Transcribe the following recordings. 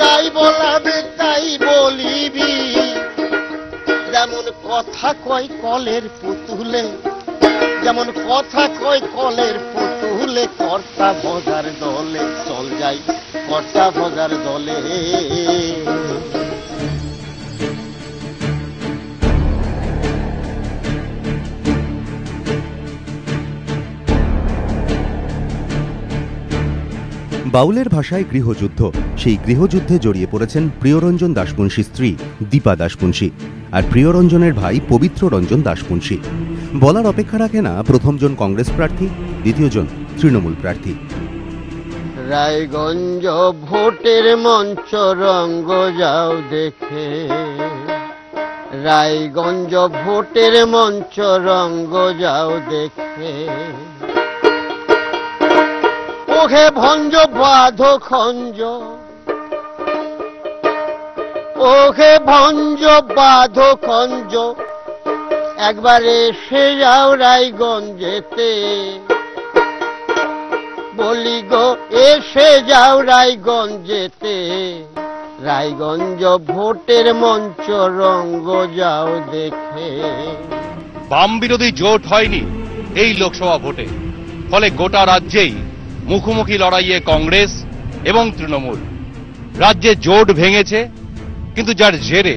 যাই বলাবে তাই বলিবি, যেমন কথা কয় কলের পুতুলে, যেমন কথা কয় কলের পুতুলে, কর্তা ভজার দলে চল যাই কর্তা ভজার দলে। বাউলের ভাষায় গৃহযুদ্ধ, সেই গৃহযুদ্ধে জড়িয়ে পড়েছেন প্রিয়রঞ্জন দাশপুঞ্শীর স্ত্রী দীপা দাশপুঞ্শী আর প্রিয়রঞ্জনের ভাই পবিত্র রঞ্জন দাশপুঞ্শী। বলার অপেক্ষা রাখে না প্রথমজন কংগ্রেস প্রার্থী, দ্বিতীয়জন তৃণমূল প্রার্থী। রায়গঞ্জ ভোটের মঞ্চ রঙ্গ যাও দেখে, রায়গঞ্জ ভোটের মঞ্চ রঙ্গ যাও দেখে, ওহে ভঞ্জ বাঁধ খঞ্জ, ওহে ভঞ্জ বাঁধ খঞ্জ, একবার এসে যাও রায়গঞ্জেতে, বলি গো এসে যাও রায়গঞ্জেতে, রায়গঞ্জ ভোটের মঞ্চ রঙ্গ যাও দেখে। বাম বিরোধী জোট হয়নি এই লোকসভা ভোটে, ফলে গোটা রাজ্যেই মুখোমুখি লড়াইয়ে কংগ্রেস এবং তৃণমূল। রাজ্যে জোট ভেঙেছে, কিন্তু যার জেরে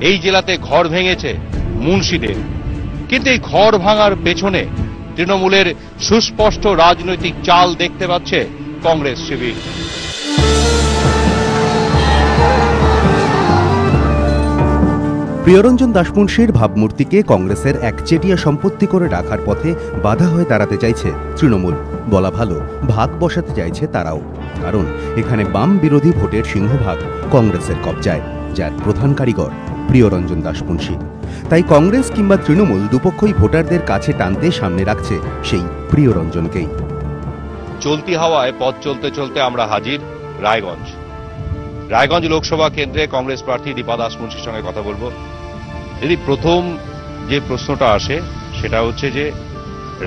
এই জেলাতে ঘর ভেঙেছে মুন্সিদের। কিন্তু এই ঘর ভাঙার পেছনে তৃণমূলের সুস্পষ্ট রাজনৈতিক চাল দেখতে পাচ্ছে কংগ্রেস শিবির। প্রিয়রঞ্জন দাশপুঞ্শীর ভাবমূর্তিকে কংগ্রেসের একচেটিয়া সম্পত্তি করে রাখার পথে বাধা হয়ে দাঁড়াতে চাইছে তৃণমূল। বলা ভালো, ভাগ বসাতে চাইছে তারাও, কারণ এখানে বাম বিরোধী ভোটের সিংহভাগ কংগ্রেসের কবজায়, যার প্রধান কারিগর প্রিয়রঞ্জন দাশপুঞ্শী। তাই কংগ্রেস কিংবা তৃণমূল দুপক্ষই ভোটারদের কাছে টানতে সামনে রাখছে সেই প্রিয়রঞ্জনকেই। চলতি হাওয়ায় পথ চলতে চলতে আমরা হাজির রায়গঞ্জ। রায়গঞ্জ লোকসভা কেন্দ্রে কংগ্রেস প্রার্থী দীপা দাশপুঞ্শীর সঙ্গে কথা বলবো। যদি প্রথম যে প্রশ্নটা আসে সেটা হচ্ছে যে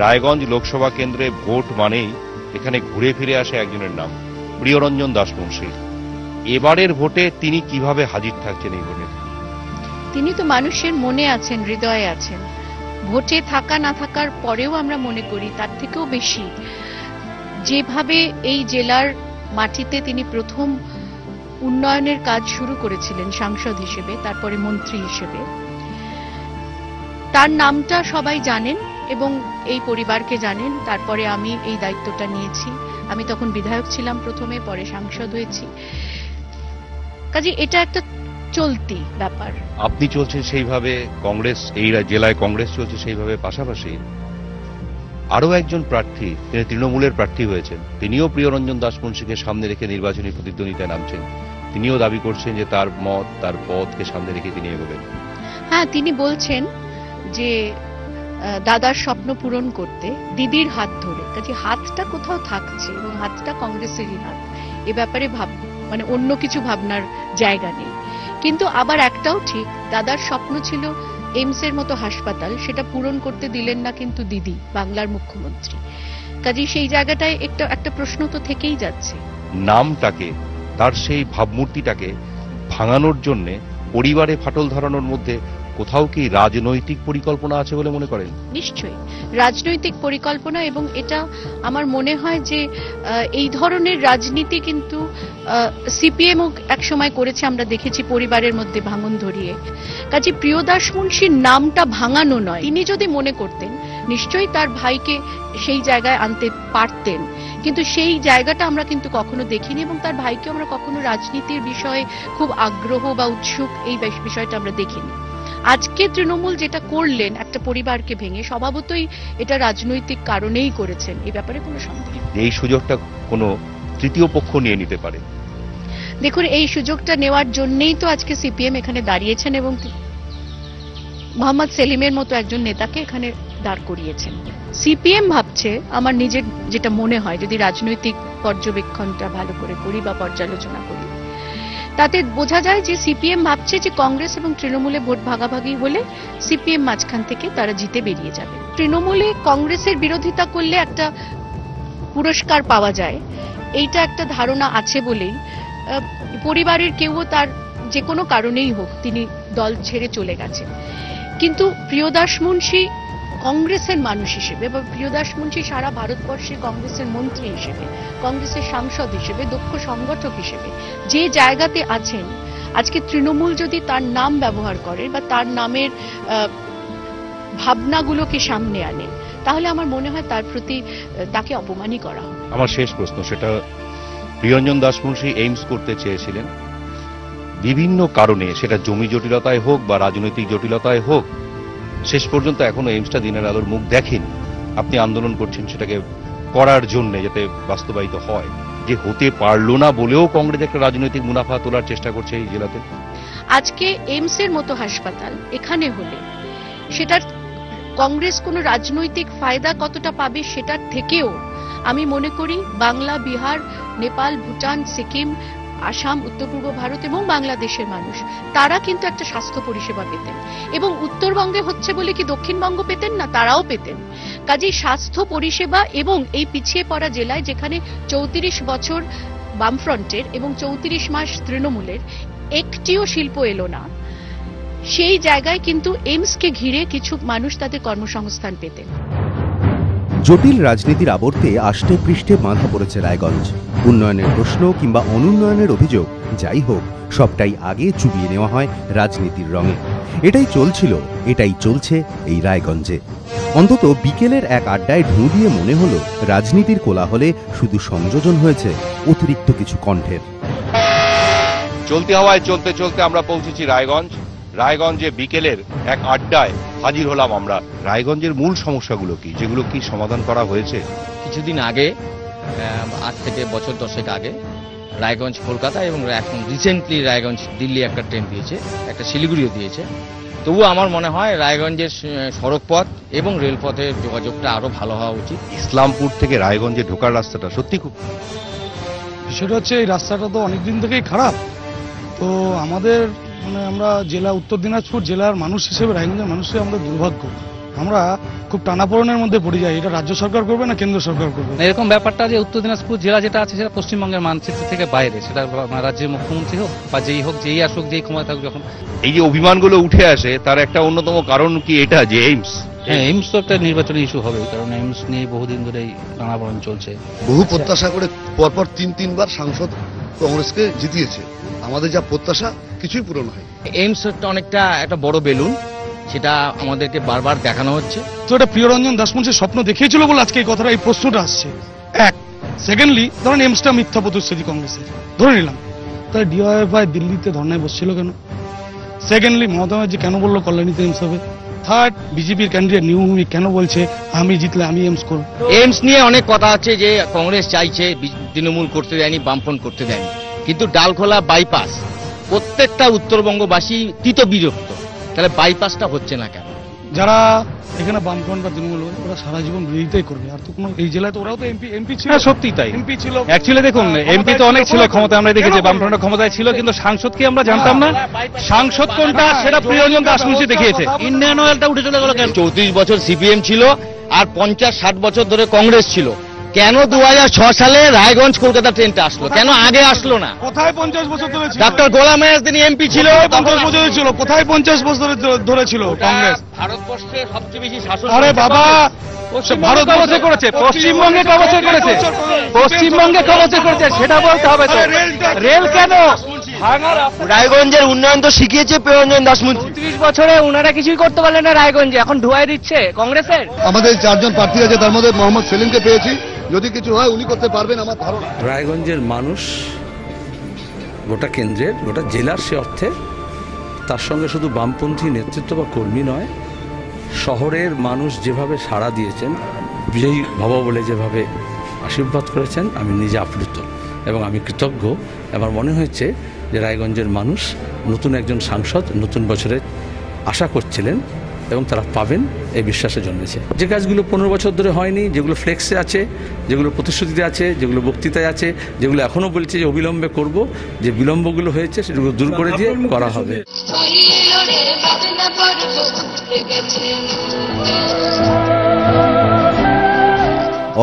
রায়গঞ্জ লোকসভা কেন্দ্রে ভোট মানেই এখানে ঘুরে ফিরে আসে একজনের নাম, প্রিয়রঞ্জন দাশপুঞ্শী। এবারের ভোটে তিনি কিভাবে হাজির থাকছেন এই ভোটে? তিনি তো মানুষের মনে আছেন, হৃদয়ে আছেন। ভোটে থাকা না থাকার পরেও আমরা মনে করি তার থেকেও বেশি যেভাবে এই জেলার মাটিতে তিনি প্রথম উন্নয়নের কাজ শুরু করেছিলেন সাংসদ হিসেবে, তারপরে মন্ত্রী হিসেবে, তার নামটা সবাই জানেন এবং এই পরিবারকে জানেন। তারপরে আমি এই দায়িত্বটা নিয়েছি। আমি তখন বিধায়ক ছিলাম প্রথমে, পরে সাংসদ হয়েছি। কাজে এটা একটা চলতি ব্যাপার। আপনি চলছেন সেইভাবে, কংগ্রেস এই জেলায় কংগ্রেস চলছে সেইভাবে, পাশাপাশি আরো একজন প্রার্থী, তিনি তৃণমূলের প্রার্থী হয়েছেন, তিনিও প্রিয়রঞ্জন দাশপুঞ্শীকে সামনে রেখে নির্বাচনী প্রতিদ্বন্দ্বিতায় নামছেন। তিনিও দাবি করছেন যে তার মত, তার পথকে সামনে রেখে তিনি এগোবেন। হ্যাঁ, তিনি বলছেন যে দাদার স্বপ্ন পূরণ করতে দিদির হাত ধরে। কাজে হাতটা কোথাও থাকছে এবং হাতটা কংগ্রেসেরই হাত, এ ব্যাপারে মানে অন্য কিছু ভাবনার জায়গা নেই। কিন্তু আবার একটাও ঠিক, দাদার স্বপ্ন ছিল এইমসের মতো হাসপাতাল, সেটা পূরণ করতে দিলেন না কিন্তু দিদি, বাংলার মুখ্যমন্ত্রী। কাজে সেই জায়গাটায় একটা প্রশ্ন তো থেকেই যাচ্ছে। নামটাকে, তার সেই ভাবমূর্তিটাকে ভাঙানোর জন্য পরিবারে ফাটল ধরানোর মধ্যে কোথাও কি রাজনৈতিক পরিকল্পনা আছে বলে মনে করেন? নিশ্চয়ই রাজনৈতিক পরিকল্পনা, এবং এটা আমার মনে হয় যে এই ধরনের রাজনীতি কিন্তু সিপিএম একসময় করেছে, আমরা দেখেছি পরিবারের মধ্যে ভাঙন ধরিয়ে। কাজে প্রিয় দাশপুঞ্শীর নামটা ভাঙানো নয়। তিনি যদি মনে করতেন নিশ্চয়ই তার ভাইকে সেই জায়গায় আনতে পারতেন, কিন্তু সেই জায়গাটা আমরা কিন্তু কখনো দেখিনি এবং তার ভাইকে আমরা কখনো রাজনীতির বিষয়ে খুব আগ্রহ বা উৎসুক এই বিষয়টা আমরা দেখিনি। আজকে তৃণমূল যেটা করলেন একটা পরিবারকে ভেঙে, স্বভাবতই এটা রাজনৈতিক কারণেই করেছেন, এই ব্যাপারে কোনো সন্দেহ নেই। এই সুযোগটা কোনো তৃতীয় পক্ষ নিয়ে নিতে পারে? দেখুন, এই সুযোগটা নেওয়ার জন্যই তো আজকে সিপিএম এখানে দাঁড়িয়েছেন এবং মোহাম্মদ সেলিমের মতো একজন নেতাকে এখানে দাঁড় করিয়েছেন। সিপিএম ভাবছে, আমার নিজের যেটা মনে হয়, যদি রাজনৈতিক পর্যবেক্ষণটা ভালো করে করি বা পর্যালোচনা করি, তাতে বোঝা যায় যে সিপিএম ভাবছে যে কংগ্রেস এবং তৃণমূলে ভোট ভাগাভাগি হলে সিপিএম মাঝখান থেকে তারা জিতে বেরিয়ে যাবে। তৃণমূলে কংগ্রেসের বিরোধিতা করলে একটা পুরস্কার পাওয়া যায়, এইটা একটা ধারণা আছে বলেই পরিবারের কেউ তার যে কোনো কারণেই হোক তিনি দল ছেড়ে চলে গেছেন, কিন্তু প্রিয়দাস মুন্সি কংগ্রেসের মানুষ হিসেবে বা প্রিয়দাস মুন্সি সারা ভারতবর্ষে কংগ্রেসের মন্ত্রী হিসেবে, কংগ্রেসের সাংসদ হিসেবে, দক্ষ সংগঠক হিসেবে যে জায়গাতে আছেন, আজকে তৃণমূল যদি তার নাম ব্যবহার করে বা তার নামের ভাবনাগুলোকে সামনে আনে, তাহলে আমার মনে হয় তার প্রতি তাকে অপমানই করা হয়। আমার শেষ প্রশ্ন, সেটা প্রিয়ঞ্জন দাস মুন্সি এইমস করতে চেয়েছিলেন বিভিন্ন কারণে, সেটা জমি জটিলতায় হোক বা রাজনৈতিক জটিলতায় হোক, শেষ পর্যন্ত এখনো এইমসটা দিনের আলোর মুখ দেখেনি। আপনি আন্দোলন করছেন সেটাকে করার জন্য, যাতে বাস্তবায়িত হয়, যে হতে পারলো না বলেও কংগ্রেস একটা রাজনৈতিক মুনাফা তোলার চেষ্টা করছে এই জেলাতে। আজকে এইমসের মতো হাসপাতাল এখানে হলে সেটার কংগ্রেস কোনো রাজনৈতিক ফায়দা কতটা পাবে সেটার থেকেও আমি মনে করি বাংলা, বিহার, নেপাল, ভুটান, সিকিম, আসাম, উত্তর পূর্ব ভারত এবং বাংলাদেশের মানুষ তারা কিন্তু একটা স্বাস্থ্য পরিষেবা পেতেন, এবং উত্তরবঙ্গে হচ্ছে বলে কি দক্ষিণবঙ্গ পেতেন না, তারাও পেতেন। কাজেই স্বাস্থ্য পরিষেবা এবং এই পিছিয়ে পড়া জেলায় যেখানে 34 বছর বামফ্রন্টের এবং 34 মাস তৃণমূলের একটিও শিল্প এলো না, সেই জায়গায় কিন্তু এইমসকে ঘিরে কিছু মানুষ তাদের কর্মসংস্থান পেতেন। জটিল রাজনীতির আবর্তে আষ্টে পৃষ্ঠে বাঁধা পড়েছে রায়গঞ্জ। উন্নয়নের প্রশ্ন কিংবা অনুন্নয়নের অভিযোগ যাই হোক, সবটাই আগে চুবিয়ে নেওয়া হয় রাজনীতির রঙে। এটাই চলছিল, এটাই চলছে এই রায়গঞ্জে। অন্তত বিকেলের এক আড্ডায় ঢুঁ দিয়ে মনে হলো রাজনীতির কোলাহলে শুধু সংযোজন হয়েছে অতিরিক্ত কিছু কণ্ঠের। চলতি হাওয়ায় চলতে চলতে আমরা পৌঁছেছি রায়গঞ্জ। রায়গঞ্জে বিকেলের এক আড্ডায় হাজির হলাম আমরা। রায়গঞ্জের মূল সমস্যাগুলো কি, যেগুলো কি সমাধান করা হয়েছে? কিছুদিন আগে, আজ থেকে বছর 10 আগে রায়গঞ্জ কলকাতা এবং এখন রিসেন্টলি রায়গঞ্জ দিল্লি একটা ট্রেন দিয়েছে, একটা শিলিগুড়িও দিয়েছে। তবুও আমার মনে হয় রায়গঞ্জের সড়কপথ এবং রেলপথের যোগাযোগটা আরো ভালো হওয়া উচিত। ইসলামপুর থেকে রায়গঞ্জে ঢোকার রাস্তাটা সত্যি খুব, বিষয়টা হচ্ছে এই রাস্তাটা তো অনেকদিন থেকেই খারাপ। তো আমাদের আমরা জেলা উত্তর দিনাজপুর জেলার মানুষ হিসেবে, রায়গঞ্জের মানুষ হিসেবে আমরা দুর্ভাগ্য, আমরা খুব টানাপোড়েনের মধ্যে পড়ে যাই। এটা রাজ্য সরকার করবে না কেন্দ্র সরকার করবে? এরকম ব্যাপারটা যে উত্তর দিনাজপুর জেলা যেটা আছে সেটা পশ্চিমবঙ্গের মানচিত্র থেকে বাইরে, সেটা রাজ্যের মুখ্যমন্ত্রী হোক বা যেই হোক, যেই আসুক, যেই ক্ষমতা থাকুক, যখন এই যে অভিমানগুলো উঠে আসে তার একটা অন্যতম কারণ কি এটা যে এইমস? হ্যাঁ, এইমস তো একটা নির্বাচনী ইস্যু হবে, কারণ এইমস নিয়ে বহুদিন ধরেই টানাপোড়েন চলছে। বহু প্রত্যাশা করে পরপর 3-3বার সাংসদ কংগ্রেসকে জিতিয়েছে। আমাদের যা প্রত্যাশা কিছুই পূরণ হয়। এইমস অনেকটা একটা বড় বেলুন, সেটা আমাদেরকে বারবার দেখানো হচ্ছে। তো এটা প্রিয়রঞ্জন দাস মুন্সির স্বপ্ন দেখিয়েছিল বলে আজকে এই কথাটা, এই প্রশ্নটা আসছে। এক, সেকেন্ডলি ধরেন এইমসটা মিথ্যা প্রতিশ্রুতি কংগ্রেসের, ধরে নিলাম, তাহলে ডিওএফআই দিল্লিতে ধর্নায় বসছিল কেন? সেকেন্ডলি মমতা ব্যানার্জি কেন বললো কল্যাণীতে এইমস হবে? থার্ড, বিজেপির ক্যান্ডিডেট নিউ ভূমি কেন বলছে আমি জিতলে আমি এইমস করব? এইমস নিয়ে অনেক কথা আছে যে কংগ্রেস চাইছে, তৃণমূল করতে দেয়নি, বামফ্রন্ট করতে দেয়নি, কিন্তু ডালখোলা বাইপাস প্রত্যেকটা উত্তরবঙ্গবাসী তীত বিরক্ত, তাহলে বাইপাসটা হচ্ছে না কেন? যারা এখানে বামফ্রন্ট বা তৃণমূল ওরা সারা জীবন বিরোধিতাই করবে, আর তো কোনো এই জেলায় তো ওরাও তো এমপি ছিল। সত্যি তাই, এমপি ছিল। অ্যাকচুয়ালি দেখুন, এমপি তো অনেক ছিল, ক্ষমতা আমরা দেখেছি, বামফ্রন্টের ক্ষমতায় ছিল, কিন্তু সাংসদ কি আমরা জানতাম না? সাংসদ কোনটা সেটা প্রিয়ঞ্জন দাস মুন্সি দেখিয়েছে। ইন্ডিয়ান অয়েলটা উঠে চলে গেল কেন? 34 বছর সিপিএম ছিল আর 50-60 বছর ধরে কংগ্রেস ছিল। কেন 2006 সালে রায়গঞ্জ কলকাতা ট্রেনটা আসলো? কেন আগে আসলো না? কোথায় 50 বছর ধরে ছিল? ডক্টর গোলাম আজম এমপি ছিল, 50 বছর ছিল। কোথায় 50 বছর ধরে ছিল কংগ্রেস? ভারতবর্ষের সবচেয়ে বেশি শাসন। আরে বাবা, ভারত কবচে করেছে, পশ্চিমবঙ্গে কবচে করেছে, পশ্চিমবঙ্গে কবচে করেছে, সেটা বলতে হবে তো। রেল কেন? রায়গঞ্জের উন্নয়ন তো শিখিয়েছে প্রিয়ঞ্জন দাস মুন্সি। 30 বছরে ওনারা কিছুই করতে পারলেন না রায়গঞ্জে, এখন ধোয়াই দিচ্ছে কংগ্রেসের। আমাদের 4 জন প্রার্থী আছে, তার মধ্যে মোহাম্মদ সেলিমকে পেয়েছি। যদি কিছু হয় উনি করতে পারবেন আমার ধারণা। রায়গঞ্জের মানুষ গোটা কেন্দ্রের, গোটা জেলার সে অর্থে, তার সঙ্গে শুধু বামপন্থী নেতৃত্ব বা কর্মী নয়, শহরের মানুষ যেভাবে সাড়া দিয়েছেন, বিজয়ী ভব বলে যেভাবে আশীর্বাদ করেছেন, আমি নিজে আপ্লুত এবং আমি কৃতজ্ঞ। আমার মনে হয়েছে যে রায়গঞ্জের মানুষ নতুন একজন সাংসদ নতুন বছরে আশা করছিলেন এবং তারা পাবেন এই বিশ্বাসে জন্মেছে। যে কাজগুলো 15 বছর ধরে হয়নি, যেগুলো ফ্লেক্সে আছে, যেগুলো প্রতিশ্রুতিতে আছে, যেগুলো বক্তৃতায় আছে, যেগুলো এখনও বলছে যে অবিলম্বে করব, যে বিলম্বগুলো হয়েছে সেগুলো দূর করে দিয়ে করা হবে।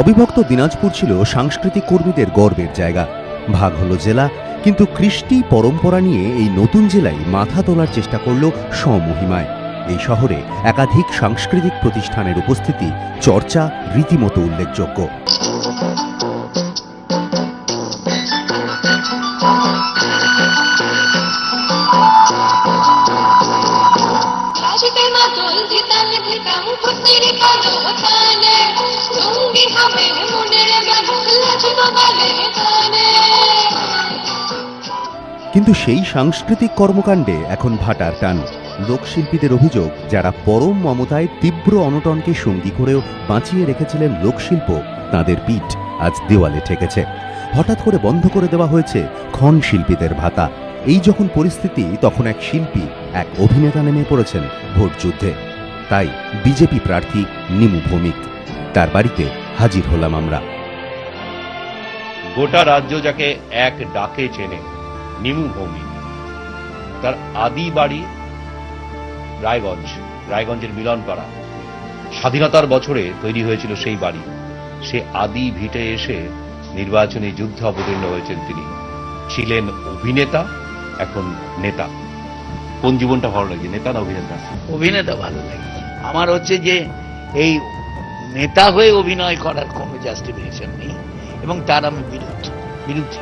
অবিভক্ত দিনাজপুর ছিল সাংস্কৃতিক কর্মীদের গর্বের জায়গা। ভাগ হলো জেলা, কিন্তু কৃষ্টি পরম্পরা নিয়ে এই নতুন জেলায় মাথা তোলার চেষ্টা করল স্বমহিমায়। এই শহরে একাধিক সাংস্কৃতিক প্রতিষ্ঠানের উপস্থিতি, চর্চা রীতিমতো উল্লেখযোগ্য। কিন্তু সেই সাংস্কৃতিক কর্মকাণ্ডে এখন ভাটার টান। লোকশিল্পীদের অভিযোগ, যারা পরম মমতায় তীব্র অনটনকে সঙ্গী করেও বাঁচিয়ে রেখেছিলেন লোকশিল্প, তাদের পিঠ আজ দেওয়ালে ঠেকেছে। হঠাৎ করে বন্ধ করে দেওয়া হয়েছে ক্ষণ শিল্পীদের ভাতা। এই যখন পরিস্থিতি, তখন এক শিল্পী, এক অভিনেতা নেমে পড়েছেন ভোট যুদ্ধে। তাই বিজেপি প্রার্থী নিমু ভৌমিক, তার বাড়িতে হাজির হলাম আমরা। গোটা রাজ্য যাকে এক ডাকে চেনে, নিমু ভৌমিক, তার আদি বাড়ি রায়গঞ্জের মিলনপাড়া। স্বাধীনতার বছরে তৈরি হয়েছিল সেই বাড়ি। সে আদি ভিটে এসে নির্বাচনী যুদ্ধে অবতীর্ণ হয়েছেন তিনি। ছিলেন অভিনেতা, এখন নেতা। কোন জীবনটা ভালো লাগে, নেতা না অভিনেতা? অভিনেতা ভালো লাগে আমার। হচ্ছে যে এই নেতা হয়ে অভিনয় করার কোনো জাস্টিফিকেশন নেই, এবং তার আমি বিরুদ্ধে।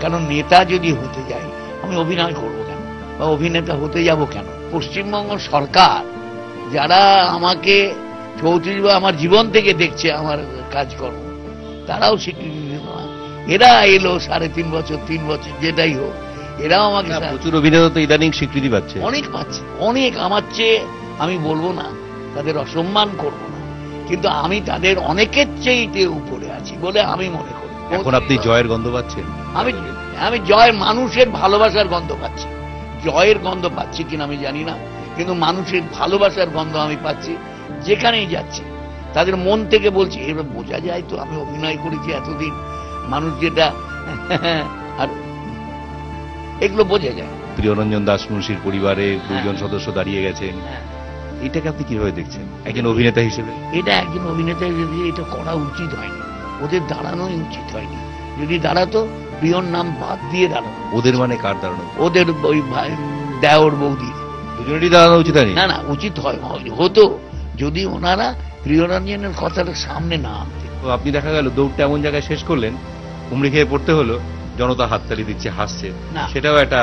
কারণ নেতা যদি হতে যাই, আমি অভিনয় করবো কেন বা অভিনেতা হতে যাব কেন? পশ্চিমবঙ্গ সরকার যারা আমাকে 34 বা আমার জীবন থেকে দেখছে আমার কাজকর্ম, তারাও স্বীকৃতি দিল না। এরা এলো 3.5 বছর 3 বছর যেটাই হোক, এরাও আমাকে। প্রচুর অভিনেতা তো ইদানিং স্বীকৃতি পাচ্ছে, অনেক পাচ্ছে, অনেক আমার চেয়ে। আমি বলবো না তাদের অসম্মান করবো না, কিন্তু আমি তাদের অনেকের চেয়ে উপরে আছি বলে আমি মনে করি। এখন আপনি জয়ের গন্ধ পাচ্ছেন? আমি জয়ের, মানুষের ভালোবাসার গন্ধ পাচ্ছি। জয়ের গন্ধ পাচ্ছি কিনা আমি জানি না, কিন্তু মানুষের ভালোবাসার গন্ধ আমি পাচ্ছি। যেখানেই যাচ্ছি তাদের মন থেকে বলছি, এবার বোঝা যায় তো আমি অভিনয় করেছি এতদিন, মানুষ যেটা আর এগুলো বোঝা যায়। প্রিয়রঞ্জন দাস মুন্সির পরিবারে 2 জন সদস্য দাঁড়িয়ে গেছেন, এটাকে আপনি কিভাবে দেখছেন একজন অভিনেতা হিসেবে? এটা একজন অভিনেতা হিসেবে এটা করা উচিত হয়নি, ওদের দাঁড়ানোই উচিত হয়নি। যদি দাঁড়াতো, প্রিয়র নাম বাদ দিয়ে দাঁড়ানো। ওদের মানে কার দাঁড়ানো? ওদের ওই দেওর বৌদি দুজনেরই দাঁড়ানো উচিত হয়নি? না, উচিত হতো যদি ওনারা প্রিয়রঞ্জনের কথাটা সামনে না আনতে। তো আপনি দেখা গেল দৌড়টা এমন জায়গায় শেষ করলেন, হুমড়ি খেয়ে পড়তে হলো, জনতা হাততালি দিচ্ছে, হাসছে, সেটাও একটা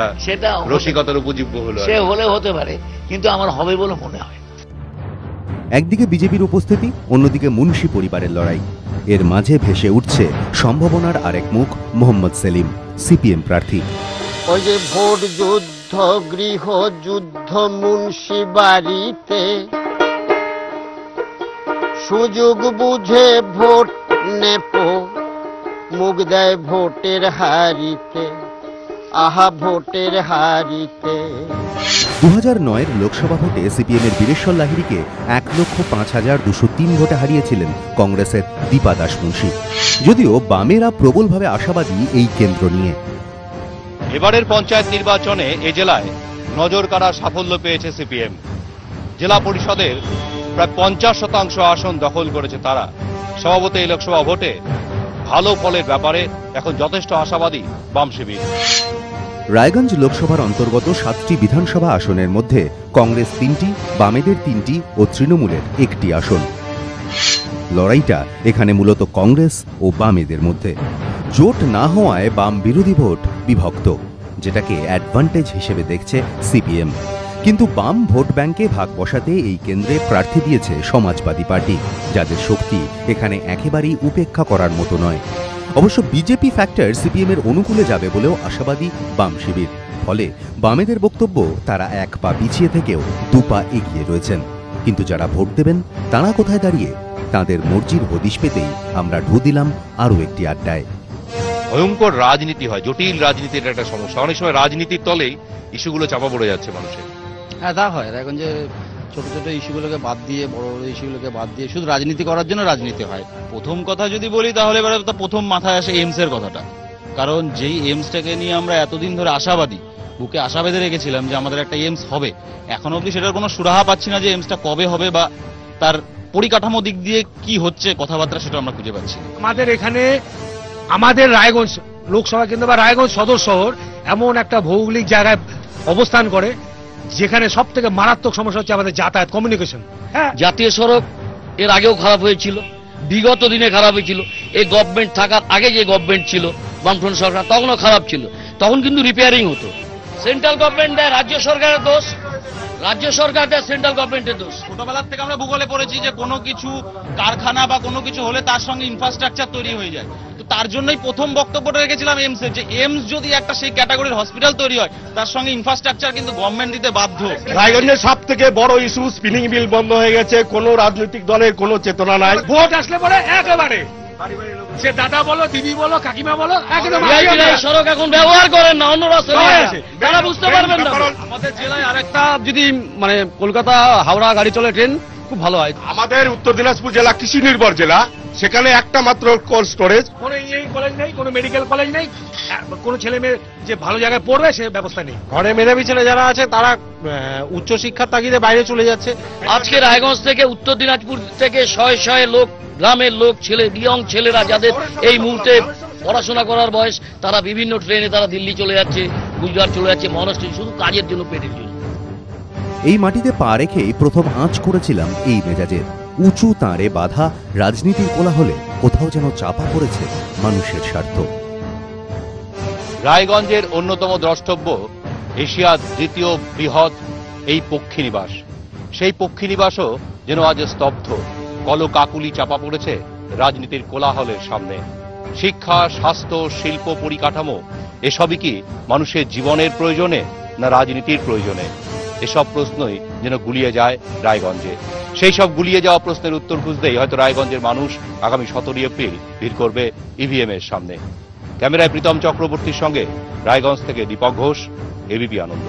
রসিকতার উপজীব্য হলো। সে হলে হতে পারে, কিন্তু আমার হবে বলে মনে হয়। একদিকে বিজেপির উপস্থিতি, অন্যদিকে মুন্সি পরিবারের লড়াই। এর মাঝে ভেসে উঠছে সম্ভাবনার আরেক মুখ, মোহাম্মদ সেলিম, সিপিএম প্রার্থী। ওই যে ভোট যুদ্ধ, গৃহ যুদ্ধ মুন্সি বাড়িতে, সুযোগ বুঝে ভোট নেপো, মুখ দেয় ভোটের হারিতে, আহা ভোটের হারিতে। 2009-এর লোকসভা ভোটে সিপিএমের বীরেশ্বর লাহিড়ীকে 1,05,203 ভোটে হারিয়েছিলেন কংগ্রেসের দীপা দাস মুন্সি। যদিও বামেরা প্রবলভাবে আশাবাদী এই কেন্দ্র নিয়ে। এবারের পঞ্চায়েত নির্বাচনে এ জেলায় নজর কাড়া সাফল্য পেয়েছে সিপিএম। জেলা পরিষদের প্রায় 50% আসন দখল করেছে তারা। স্বভাবতই এই লোকসভা ভোটে ভালো ফলের ব্যাপারে এখন যথেষ্ট আশাবাদী বাম শিবির। রায়গঞ্জ লোকসভার অন্তর্গত 7টি বিধানসভা আসনের মধ্যে কংগ্রেস 3টি, বামেদের 3টি ও তৃণমূলের 1টি আসন। লড়াইটা এখানে মূলত কংগ্রেস ও বামেদের মধ্যে। জোট না হওয়ায় বাম বিরোধী ভোট বিভক্ত, যেটাকে অ্যাডভান্টেজ হিসেবে দেখছে সিপিএম। কিন্তু বাম ভোট ব্যাংকে ভাগ বসাতে এই কেন্দ্রে প্রার্থী দিয়েছে সমাজবাদী পার্টি, যাদের শক্তি এখানে একেবারেই উপেক্ষা করার মতো নয়। অবশ্য বিজেপি ফ্যাক্টর সিপিএম এর অনুকূলে যাবে বলেও আশাবাদী বাম শিবির। ফলে বামেদের বক্তব্য, তারা 1 পা পিছিয়ে থেকেও 2 পা এগিয়ে রয়েছেন। কিন্তু যারা ভোট দেবেন তারা কোথায় দাঁড়িয়ে, তাদের মর্জির হদিশ পেতেই আমরা ঢু দিলাম আরও একটি আড্ডায়। ভয়ঙ্কর রাজনীতি হয়, জটিল রাজনীতির একটা সমস্যা। অনেক সময় রাজনীতির তলেই ইস্যুগুলো চাপা পড়ে যাচ্ছে মানুষের। হ্যাঁ, তা হয়। এখন যে ছোট ছোট ইস্যুগুলোকে বাদ দিয়ে, বড় বড় ইস্যুগুলোকে বাদ দিয়ে শুধু রাজনীতি করার জন্য রাজনীতি হয়। প্রথম কথা যদি বলি, তাহলে এবারে প্রথম মাথায় আসে এইমস এর কথাটা। কারণ যেই এইমসটাকে নিয়ে আমরা এতদিন ধরে আশাবাদী, বুকে আশা বেঁধে রেখেছিলাম যে আমাদের একটা এইমস হবে, এখন অবধি সেটার কোনো সুরাহা পাচ্ছি না যে এইমসটা কবে হবে বা তার পরিকাঠামো দিক দিয়ে কি হচ্ছে কথাবার্তা, সেটা আমরা খুঁজে পাচ্ছি। আমাদের এখানে, আমাদের রায়গঞ্জ লোকসভা কেন্দ্র বা রায়গঞ্জ সদর শহর, এমন একটা ভৌগোলিক জায়গায় অবস্থান করে যেখানে সব থেকে মারাত্মক সমস্যা হচ্ছে আমাদের যাতায়াত, কমিউনিকেশন। জাতীয় সড়ক এর আগেও খারাপ হয়েছিল, বিগত দিনে খারাপ হয়েছিল। এই গভর্নমেন্ট থাকার আগে যে গভর্নমেন্ট ছিল বামফ্রন্ট সরকার, তখনও খারাপ ছিল, তখন কিন্তু রিপেয়ারিং হতো। সেন্ট্রাল গভর্নমেন্ট দেয়, রাজ্য সরকারের দোষ, রাজ্য সরকার দেয়, সেন্ট্রাল গভর্নমেন্টের দোষ। ছোটবেলার থেকে আমরা ভূগোলে পড়েছি যে কোনো কিছু কারখানা বা কোনো কিছু হলে তার সঙ্গে ইনফ্রাস্ট্রাকচার তৈরি হয়ে যায়। তো তার জন্যই প্রথম বক্তব্যটা রেখেছিলাম এমসের, যে এমস যদি একটা সেই ক্যাটাগরির হসপিটাল তৈরি হয় তার সঙ্গে ইনফ্রাস্ট্রাকচার কিন্তু গভর্নমেন্ট দিতে বাধ্য। রায়গঞ্জের সব থেকে বড় ইস্যু স্পিনিং মিল বন্ধ হয়ে গেছে, কোনো রাজনৈতিক দলের কোনো চেতনা নাই। ভোট আসলে পরে একেবারে সে দাদা বলো, দিদি বলো, কাকিমা বলো, একদম সড়ক এখন ব্যবহার করেন না, অন্য রাস্তায় আছে, তারা বুঝতে পারবেন না। আমাদের জেলায় আরেকটা যদি মানে কলকাতা হাওড়া গাড়ি চলে ট্রেন, খুব ভালো হয়। আমাদের উত্তর দিনাজপুর জেলা কৃষি নির্ভর জেলা, সেখানে একটা মাত্র কোল্ড স্টোরেজ, কোনো ইঞ্জিনিয়ারিং কলেজ নেই, কোনো মেডিকেল কলেজ নেই, কোনো ছেলে মেয়ে যে ভালো জায়গায় পড়বে সে ব্যবস্থা নেই। ঘরে মেধাবী ছেলে যারা আছে তারা উচ্চ শিক্ষার তাগিদে বাইরে চলে যাচ্ছে। আজকে রায়গঞ্জ থেকে উত্তর দিনাজপুর থেকে শয়ে শয়ে লোক, গ্রামের লোক, ছেলে, ইয়ং ছেলেরা যাদের এই মুহূর্তে পড়াশোনা করার বয়স, তারা বিভিন্ন ট্রেনে তারা দিল্লি চলে যাচ্ছে, গুজরাট চলে যাচ্ছে, মহারাষ্ট্রে, শুধু কাজের জন্য, পেটের জন্য। এই মাটিতে পা রেখেই প্রথম আঁচ করেছিলাম এই মেজাজের। উঁচু তাঁরে বাঁধা রাজনীতির কোলাহলে কোথাও যেন চাপা পড়েছে মানুষের স্বার্থ। রায়গঞ্জের অন্যতম দ্রষ্টব্য এশিয়ার দ্বিতীয় বৃহৎ এই পক্ষীনিবাস। সেই পক্ষীনিবাসও যেন আজ স্তব্ধ, কলকাকুলি চাপা পড়েছে রাজনীতির কোলাহলের সামনে। শিক্ষা, স্বাস্থ্য, শিল্প, পরিকাঠামো এসবই কি মানুষের জীবনের প্রয়োজনে না রাজনীতির প্রয়োজনে? এসব প্রশ্নই যেন গুলিয়ে যায় রায়গঞ্জে। সেই সব গুলিয়ে যাওয়া প্রশ্নের উত্তর খুঁজতেই হয়তো রায়গঞ্জের মানুষ আগামী 17 এপ্রিল ভিড় করবে ইভিএম এর সামনে। ক্যামেরায় প্রীতম চক্রবর্তীর সঙ্গে রায়গঞ্জ থেকে দীপক ঘোষ, এবিপি আনন্দ।